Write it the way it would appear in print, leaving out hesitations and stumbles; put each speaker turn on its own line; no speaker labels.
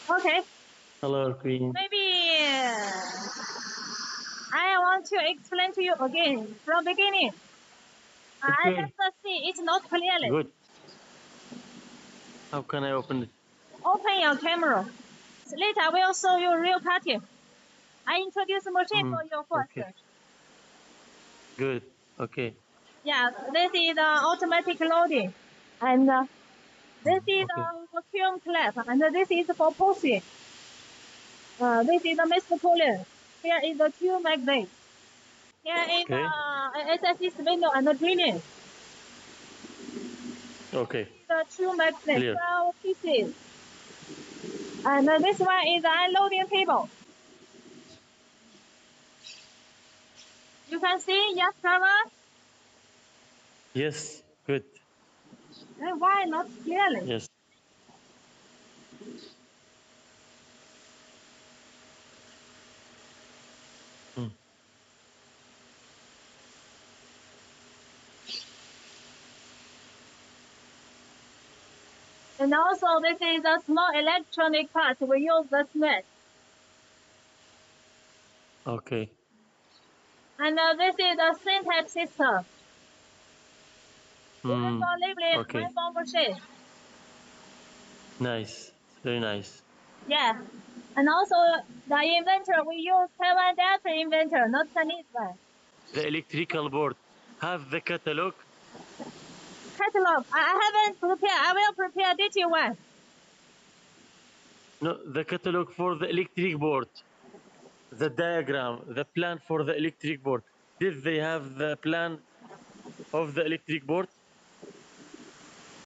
Okay.
Hello, Queen.
Maybe I want to explain to you again from beginning. I
Okay.
just see it not clearly.
Good. How can I open it?
Open your camera. Later I will show you real cutting. I introduce the machine for you first.
Okay. Good. Okay.
Yeah, this is the automatic loading. And this is
Okay.
the vacuum clamp. And this is for pushing. This is the mixed cooler. Here is the two magnet. Here is
Okay.
the SSD spindle and the drilling.
Okay.
The two magnets,
Clear.
12 pieces. And this one is the unloading table. You can see, yes, cover.
Yes. Good.
Why not clearly?
Yes. Mm.
And also, this is a small electronic part. We use the smith.
Okay.
And this is the syntax system. Even for labeling
Okay.
iPhone machine.
Nice. Very nice.
Yeah. And also, the inventor, we use Taiwan Delta inventor, not Chinese one.
The electrical board have the catalog.
Catalog, I haven't prepared. I will prepare detail one.
No, the catalog for the electric board. The diagram, the plan for the electric board. Did they have the plan of the electric board?